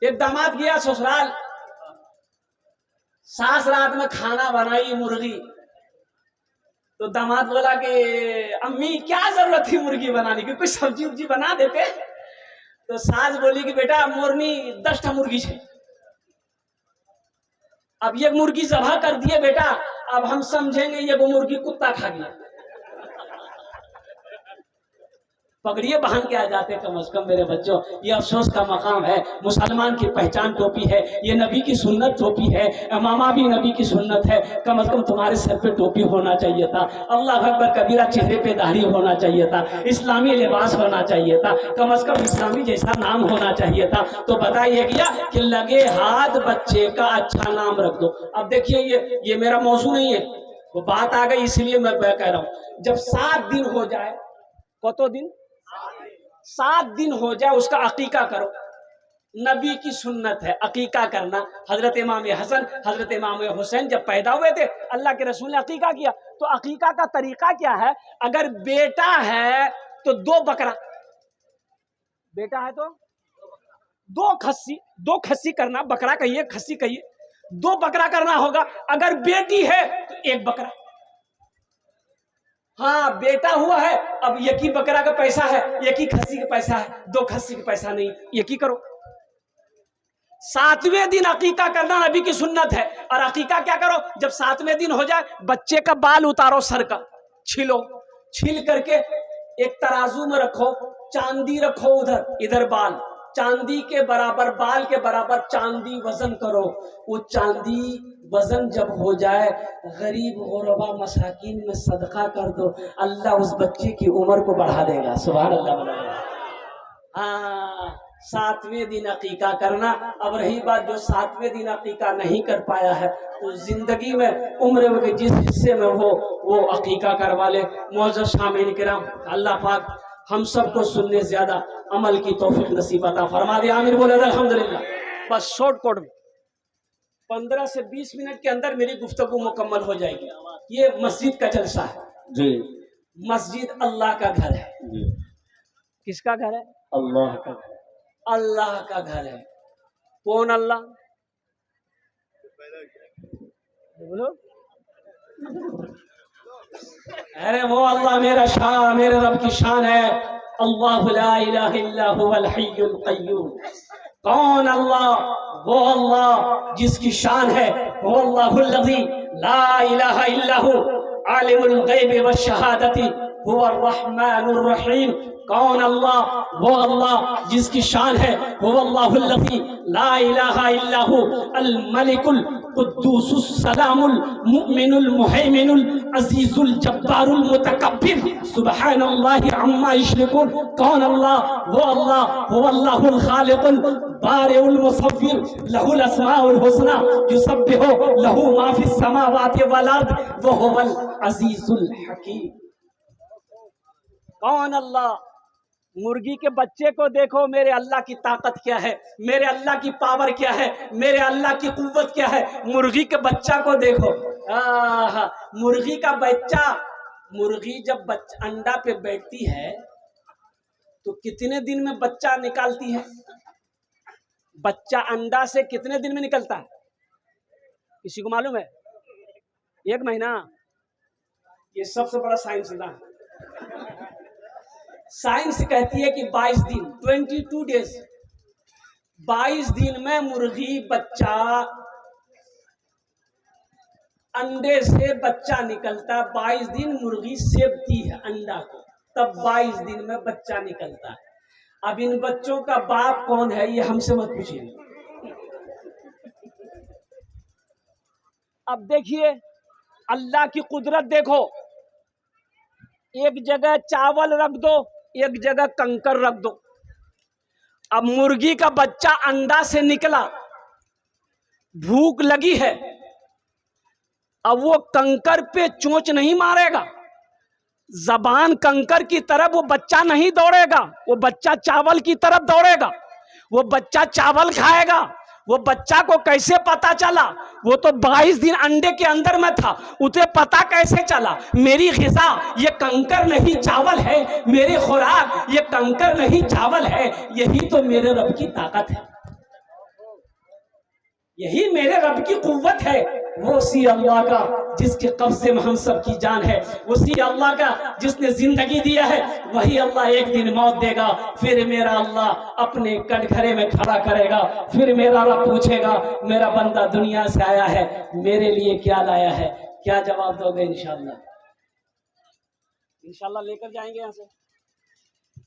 ایک داماد گیا سسرال، ساس رات میں کھانا بنائی مرغی، تو داماد بولا کہ امی کیا ضرورت تھی مرغی بنانے کی، کوئی سبزی وبزی بنا دیتے۔ تو ساس بولی کہ بیٹا مورنی 10 مرغی ہے، اب یہ مرغی ذبح کر دیے بیٹا، اب ہم سمجھیں گے یہ وہ مرغی کتا کھا گیا، پگڑیے باندھ کے آ جاتے کم از کم میرے بچوں۔ یہ افسوس کا مقام ہے، مسلمان کی پہچان ٹوپی ہے، یہ نبی کی سنت ٹوپی ہے، امامہ بھی نبی کی سنت ہے، کم از کم تمہارے سر پہ ٹوپی ہونا چاہیے تھا، اللہ اکبر کبیرہ چہرے پہ داڑھی ہونا چاہیے تھا، اسلامی لباس ہونا چاہیے تھا، کم از کم اسلامی جیسا نام ہونا چاہیے تھا۔ تو بتائیے گیا کہ لگے ہاتھ بچے کا اچھا نام رکھ دو۔ اب دیکھیے یہ میرا موضوع نہیں ہے، وہ بات آ گئی اس لیے میں کہہ رہا ہوں، جب 7 دن ہو جائے، کتو دن؟ 7 دن ہو جائے اس کا عقیقہ کرو، نبی کی سنت ہے عقیقہ کرنا۔ حضرت امام حسن حضرت امام حسین جب پیدا ہوئے تھے اللہ کے رسول نے عقیقہ کیا، تو عقیقہ کا طریقہ کیا ہے؟ اگر بیٹا ہے تو 2 بکرا، بیٹا ہے تو 2 کھسی کرنا، بکرا کہیے کھسی کہیے، 2 بکرا کرنا ہوگا۔ اگر بیٹی ہے تو 1 بکرا۔ ہاں بیٹا ہوا ہے، اب ایک ہی بکرا کا پیسہ ہے، ایک ہی کھسی کا پیسہ ہے، 2 کھسی کا پیسہ نہیں، ایک ہی کرو۔ 7ویں دن عقیقہ کرنا نبی کی سنت ہے، اور عقیقہ کیا کرو؟ جب 7ویں دن ہو جائے بچے کا بال اتارو، سر کا چھلو، چھل کر کے ایک ترازو میں رکھو، چاندی رکھو، ادھر بال، چاندی کے برابر بال کے برابر چاندی وزن کرو، وہ چاندی وزن جب ہو جائے غریب غربا مساکین میں صدقہ کر دو، اللہ اس بچے کی عمر کو بڑھا دے گا۔ سبحان اللہ۔ ہاں 7ویں دن عقیقہ کرنا۔ اب رہی بات جو 7ویں دن عقیقہ نہیں کر پایا ہے تو زندگی میں عمر کے جس حصے میں ہو وہ عقیقہ کروا لے۔ معزز سامعین کرام، اللہ پاک ہم سب کو سننے زیادہ عمل کی توفیق نصیب عطا فرما دے، آمین بولے الحمدللہ۔ بس شارٹ کوٹ میں 15 سے 20 منٹ کے اندر میری گفتگو مکمل ہو جائے گی۔ یہ مسجد کا جلسہ ہے جی، مسجد اللہ کا گھر ہے جی۔ کس کا گھر ہے؟ اللہ کا گھر، اللہ کا گھر ہے۔ کون اللہ؟ بولو، ارے وہ اللہ میرا شان، میرے رب کی شان ہے۔ اللہ لا الہ الا هو الحی القیوم۔ کون اللہ؟ وہ اللہ جس کی شان ہے وہ اللہ الذی لا الہ الا هو عالم الغیب والشہادۃ هو الرحمن الرحیم۔ کون اللہ؟ وہ اللہ جس کی شان ہے وہ اللہ الذی لا الہ الا هو الملک القدوس السلام المؤمن المہیمن العزیز الجبار المتکبر سبحان اللہ عما یشرکون۔ کون اللہ؟ وہ اللہ هو اللہ الخالق البارئ المصور لہ الاسماء الحسنى یسبح لہ ما فی السماوات والارض وہو العزیز الحکیم۔ کون اللہ؟ مرغی کے بچے کو دیکھو، میرے اللہ کی طاقت کیا ہے، میرے اللہ کی پاور کیا ہے، میرے اللہ کی قوت کیا ہے۔ مرغی کے بچہ کو دیکھو، مرغی کا بچہ، مرغی جب انڈا پہ بیٹھتی ہے تو کتنے دن میں بچہ نکالتی ہے؟ بچہ انڈا سے کتنے دن میں نکلتا ہے؟ کسی کو معلوم ہے؟ 1 مہینہ؟ یہ سب سے بڑا سائنسدان ہے۔ سائنس کہتی ہے کہ 22 دن 22 ڈیز، 22 دن میں مرغی بچہ انڈے سے بچہ نکلتا، 22 دن مرغی سیبتی ہے انڈا کو، تب 22 دن میں بچہ نکلتا ہے۔ اب ان بچوں کا باپ کون ہے یہ ہم سے مت پوچھیے۔ اب دیکھیے اللہ کی قدرت دیکھو، ایک جگہ چاول رکھ دو، ایک جگہ کنکر رکھ دو۔ اب مرغی کا بچہ انڈا سے نکلا، بھوک لگی ہے، اب وہ کنکر پہ چونچ نہیں مارے گا، زبان کنکر کی طرف وہ بچہ نہیں دوڑے گا، وہ بچہ چاول کی طرف دوڑے گا، وہ بچہ چاول کھائے گا۔ وہ بچہ کو کیسے پتا چلا؟ وہ تو 22 دن انڈے کے اندر میں تھا، اسے پتا کیسے چلا میری غذا یہ کنکر نہیں چاول ہے، میری خوراک یہ کنکر نہیں چاول ہے، یہی تو میرے رب کی طاقت ہے۔ یہی میرے رب کی قوت ہے، وہ سی اللہ کا جس کے قبضے میں ہم سب کی جان ہے، اسی اللہ کا جس نے زندگی دیا ہے، وہی اللہ ایک دن موت دے گا، پھر میرا اللہ اپنے کٹ گھرے میں کھڑا کرے گا، پھر میرا رب پوچھے گا میرا بندہ دنیا سے آیا ہے میرے لیے کیا لایا ہے؟ کیا جواب دو گے؟ انشاءاللہ انشاءاللہ لے کر جائیں گے یہاں سے،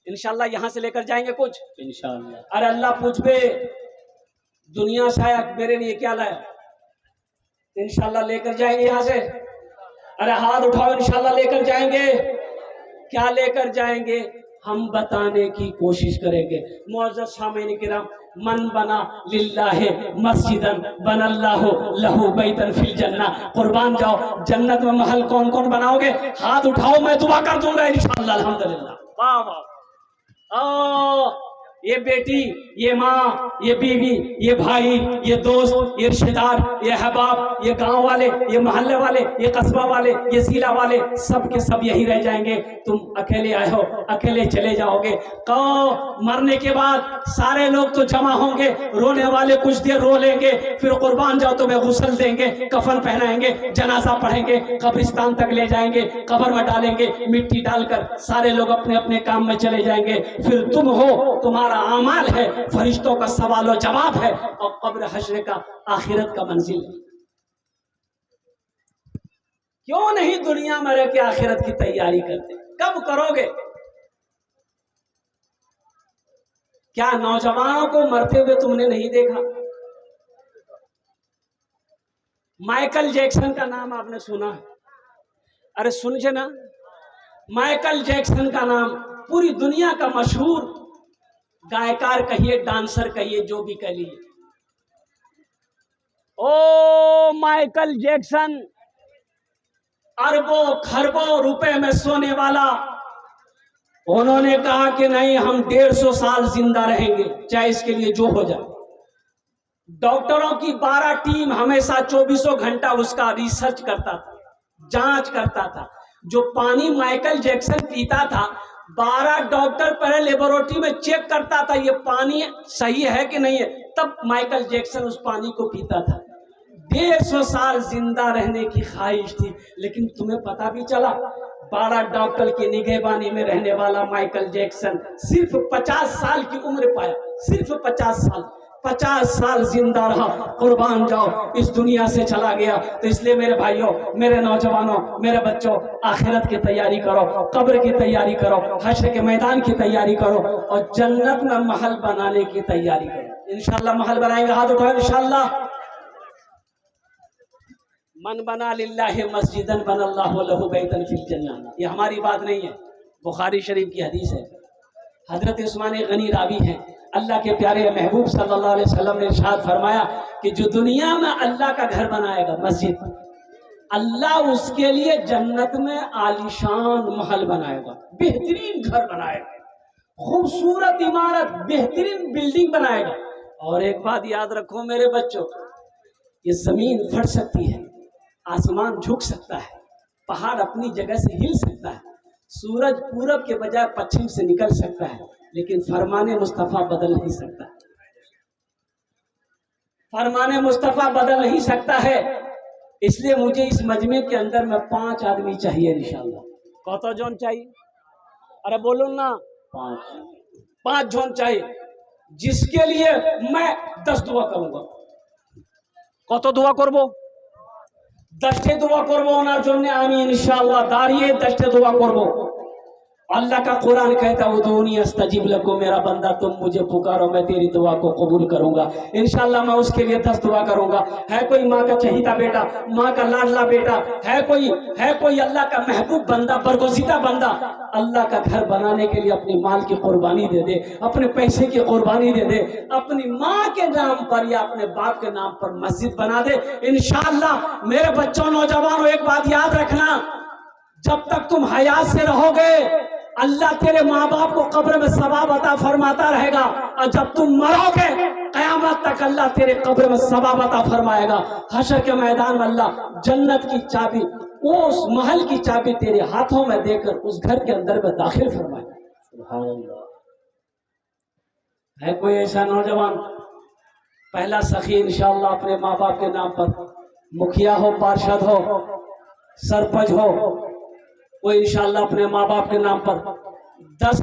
انشاءاللہ یہاں سے لے کر جائیں گے کچھ انشاءاللہ۔ ارے اللہ پوچھ بے دنیا سے آیا میرے لیے کیا لایا؟ انشاءاللہ لے کر جائیں گے یہاں سے۔ ارے ہاتھ اٹھاؤ، انشاءاللہ لے کر جائیں گے۔ کیا لے کر جائیں گے؟ ہم بتانے کی کوشش کریں گے۔ معزز سامعین کرام، من بنا للہ مسجدن بن اللہ لہو بیتن فی الجنہ، قربان جاؤ جنت میں محل کون کون بناؤ گے؟ ہاتھ اٹھاؤ، میں دعا کر دوں گا انشاءاللہ۔ الحمدللہ، واہ واہ، یہ بیٹی، یہ ماں، یہ بیوی، یہ بھائی، یہ دوست، یہ رشتہ دار، یہ احباب، یہ گاؤں والے، یہ محلے والے، یہ قصبہ والے، یہ ضلع والے، سب کے سب یہی رہ جائیں گے۔ تم اکیلے آئے ہو، اکیلے چلے جاؤ گے۔ مرنے کے بعد سارے لوگ تو جمع ہوں گے، رونے والے کچھ دیر رو لیں گے، پھر قربان جاؤ تمہیں غسل دیں گے، کفن پہنائیں گے، جنازہ پڑھیں گے، قبرستان تک لے جائیں گے، قبر میں ڈالیں گے، مٹی ڈال کر سارے لوگ اپنے اپنے کام میں چلے جائیں گے۔ پھر تم ہو، تمہارا اعمال ہے، فرشتوں کا سوال و جواب ہے، اور قبر حشر کا آخرت کا منزل ہے۔ کیوں نہیں دنیا میں رہ کے آخرت کی تیاری کرتے؟ کب کرو گے؟ کیا نوجوانوں کو مرتے ہوئے تم نے نہیں دیکھا؟ مائیکل جیکسن کا نام آپ نے سنا ہے؟ ارے سنجھے نا، مائیکل جیکسن کا نام پوری دنیا کا مشہور گائیکار کہیے، ڈانسر کہیے، جو بھی کہیے، او مائیکل جیکسن اربوں خربوں روپے میں سونے والا، انہوں نے کہا کہ نہیں، ہم 150 سال زندہ رہیں گے چاہے اس کے لیے جو ہو جائے۔ ڈاکٹروں کی 12 ٹیم ہمیشہ 24 گھنٹہ اس کا ریسرچ کرتا تھا، جانچ کرتا تھا۔ جو پانی مائیکل جیکسن پیتا تھا، 12 ڈاکٹر پہلے لیبورٹری میں چیک کرتا تھا یہ پانی صحیح ہے کہ نہیں ہے، تب مائیکل جیکسن اس پانی کو پیتا تھا۔ 150 سال زندہ رہنے کی خواہش تھی، لیکن تمہیں پتا بھی چلا 12 ڈاکٹر کی نگہبانی میں رہنے والا مائیکل جیکسن صرف 50 سال کی عمر پایا، صرف 50 سال زندہ رہا، قربان جاؤ اس دنیا سے چلا گیا۔ تو اس لیے میرے بھائیوں، میرے نوجوانوں، میرے بچوں، آخرت کی تیاری کرو، قبر کی تیاری کرو، حشر کے میدان کی تیاری کرو، اور جنت میں محل بنانے کی تیاری کرو۔ انشاءاللہ محل بنائیں گے، ہاتھ اٹھائیں انشاءاللہ۔ من بنا للہ مسجدن بن اللہ لہ بیتن فی الجنہ، یہ ہماری بات نہیں ہے، بخاری شریف کی حدیث ہے۔ حضرت عثمان غنی راوی ہیں، اللہ کے پیارے محبوب صلی اللہ علیہ وسلم نے ارشاد فرمایا کہ جو دنیا میں اللہ کا گھر بنائے گا، مسجد، اللہ اس کے لیے جنت میں عالیشان محل بنائے گا، بہترین گھر بنائے گا، خوبصورت عمارت، بہترین بلڈنگ بنائے گا۔ اور ایک بات یاد رکھو میرے بچوں، یہ زمین پھٹ سکتی ہے، آسمان جھک سکتا ہے، پہاڑ اپنی جگہ سے ہل سکتا ہے، سورج پورب کے بجائے پچھم سے نکل سکتا ہے، لیکن فرمان مصطفیٰ بدل نہیں سکتا، فرمان مصطفیٰ بدل نہیں سکتا ہے۔ اس لیے مجھے اس مجمع کے اندر میں 5 آدمی چاہیے انشاءاللہ۔ کتنا جون چاہیے؟ ارے بولو نا، 5 جون چاہیے، جس کے لیے میں 10 دعا کروں گا۔ কত দোয়া করব? 10টে দোয়া করব, ওনার জন্য আমি ইনশাআল্লাহ দাঁড়িয়ে 10টে দোয়া করব। اللہ کا قرآن کہتا ہے ادعونی استجب لکم، میرا بندہ تم مجھے پکارو میں تیری دعا کو قبول کروں گا۔ انشاءاللہ میں اس کے لیے 10 دعا کروں گا۔ ہے کوئی ماں کا چہیتا بیٹا، ماں کا لاڈلا بیٹا، ہے کوئی اللہ کا محبوب بندہ، برگزیدہ بندہ، اللہ کا گھر بنانے کے لیے اپنی مال کی قربانی دے دے، اپنے پیسے کی قربانی دے دے، اپنی ماں کے نام پر یا اپنے باپ کے نام پر مسجد بنا دے۔ انشاءاللہ میرے بچوں، نوجوانوں، ایک بات یاد رکھنا، جب تک تم حیات سے رہو گے اللہ تیرے ماں باپ کو قبر میں ثواب عطا فرماتا رہے گا، اور جب تم مرو گے قیامت تک اللہ تیرے قبر میں ثواب عطا فرمائے گا۔ حشر کے میدان میں اللہ جنت کی چابی، اس محل کی چابی تیرے ہاتھوں میں دے کر اس گھر کے اندر میں داخل فرمائے گا۔ سبحان اللہ۔ ہے کوئی ایسا نوجوان؟ پہلا سخی انشاءاللہ اپنے ماں باپ کے نام پر، مکھیا ہو، پارشد ہو، سرپنچ ہو، وہ انشاءاللہ اپنے ماں باپ کے نام پر 10